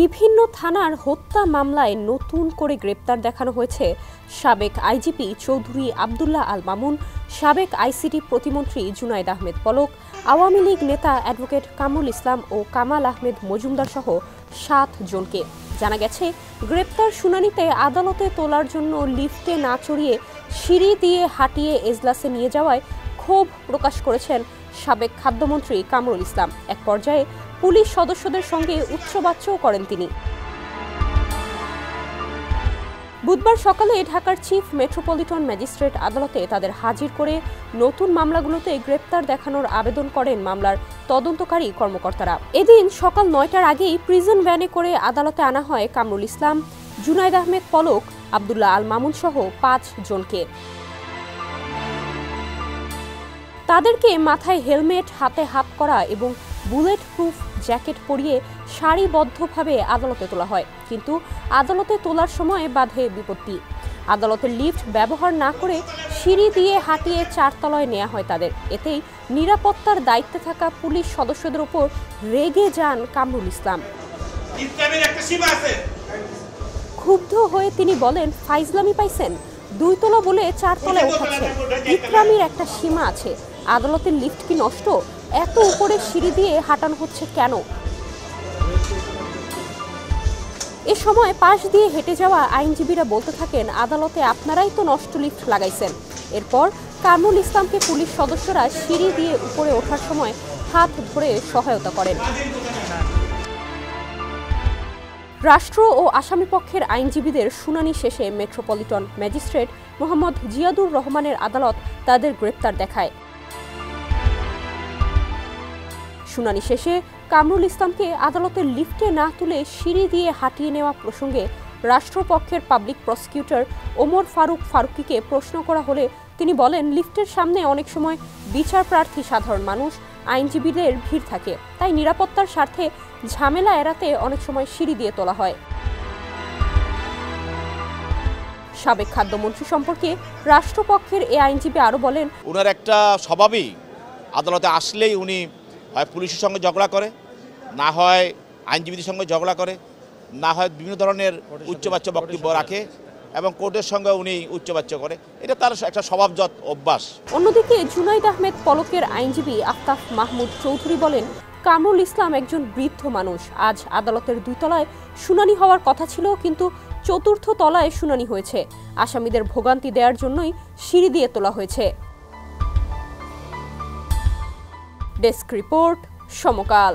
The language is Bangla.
বিভিন্ন থানার হত্যা মামলায় নতুন করে গ্রেপ্তার দেখানো হয়েছে সাবেক আইজিপি চৌধুরী আব্দুল্লাহ আল মামুন, সাবেক আইসিটি প্রতিমন্ত্রী জুনায়েদ আহমেদ পলক, আওয়ামী লীগ নেতা অ্যাডভোকেট কামরুল ইসলাম ও কামাল আহমেদ মজুমদার সহ 7 জনকে। জানা গেছে, গ্রেপ্তার শুনানিতে আদালতে তোলার জন্য লিফটে না চড়িয়ে সিঁড়ি দিয়ে হাঁটিয়ে এজলাসে নিয়ে যাওয়ায় ক্ষোভ প্রকাশ করেছেন সাবেক খাদ্যমন্ত্রী কামরুল ইসলাম। এক পর্যায়ে পুলিশ সদস্যদের সঙ্গে উচ্চবাচ্যও করেন তিনি। বুধবার সকালে ঢাকার চিফ মেট্রোপলিটন ম্যাজিস্ট্রেট আদালতে তাদের হাজির করে নতুন মামলাগুলোতে গ্রেপ্তার দেখানোর আবেদন করেন মামলার তদন্তকারী কর্মকর্তারা। এদিন সকাল 9টার আগেই প্রিজন ভ্যানে করে আদালতে আনা হয় কামরুল ইসলাম, জুনায়েদ আহমেদ পলক, আব্দুল্লাহ আল মামুন সহ 5 জনকে। তাদেরকে মাথায় হেলমেট, হাতে হাত করা এবং বুলেট প্রুফ জ্যাকেট পরিয়ে সারিবদ্ধভাবে আদালতে তোলা হয়। কিন্তু আদালতে তোলার সময় বাধে বিপত্তি। আদালতের লিফট ব্যবহার না করে সিঁড়ি দিয়ে হাঁটিয়ে 4 তলায় নেওয়া হয় তাদের। এতেই নিরাপত্তার দায়িত্বে থাকা পুলিশ সদস্যদের উপর রেগে যান কামরুল ইসলাম। ক্ষুব্ধ হয়ে তিনি বলেন, ফাইজলামি পাইছেন, 2 তলা বলে 4 তলায় ওঠাচ্ছেন। ইকরামির একটা সীমা আছে। আদালতের লিফট কি নষ্ট? এত উপরে সিঁড়ি দিয়ে হাঁটানো হচ্ছে কেন? এ সময় পাশ দিয়ে হেঁটে যাওয়া আইনজীবীরা বলতে থাকেন, আদালতে আপনারাই তো নষ্ট লিফট লাগাইছেন। এরপর কামরুল ইসলামকে পুলিশ সদস্যরা সিঁড়ি দিয়ে উপরে ওঠার সময় হাত ধরে সহায়তা করেন। রাষ্ট্র ও আসামি পক্ষের আইনজীবীদের শুনানি শেষে মেট্রোপলিটন ম্যাজিস্ট্রেট মোহাম্মদ জিয়াদুর রহমানের আদালত তাদের গ্রেপ্তার দেখায়। শুনানি শেষে কামরুল ইসলামকে আদালতের লিফটে না তুলে সিঁড়ি দিয়ে হাঁটিয়ে নেওয়া প্রসঙ্গে রাষ্ট্রপক্ষের পাবলিক প্রসিকিউটর ওমর ফারুক ফারুকিকে প্রশ্ন করা হলে তিনি বলেন, লিফটের সামনে অনেক সময় বিচার প্রার্থী সাধারণ মানুষ, আইনজীবীদের ভিড় থাকে, তাই নিরাপত্তার স্বার্থে ঝামেলা এড়াতে অনেক সময় সিঁড়ি দিয়ে তোলা হয়। সাবেক খাদ্যমন্ত্রী সম্পর্কে রাষ্ট্রপক্ষের এ আইনজীবী আরও বলেন, ওনার একটা স্বভাবই আদালতে আসলেই উনি হয় পুলিশের সঙ্গে ঝগড়া করে, না হয় আইনজীবীদের সঙ্গে ঝগড়া করে, না হয় বিভিন্ন ধরনের উচ্চবাচ্য বক্তব্য রাখে এবং কোর্টের সঙ্গে উনি উচ্চবাচ্য করে। এটা তার একটা স্বভাবজাত অভ্যাস। অন্যদিকে জুনায়েদ আহমেদ পলকের আইনজীবী আফতাব মাহমুদ চৌধুরী বলেন, কামরুল ইসলাম একজন বৃদ্ধ মানুষ। আজ আদালতের 2 তলায় শুনানি হওয়ার কথা ছিল, কিন্তু 4র্থ তলায় শুনানি হয়েছে। আসামিদের ভোগান্তি দেওয়ার জন্যই সিঁড়ি দিয়ে তোলা হয়েছে। ডেস্ক রিপোর্ট, সমকাল।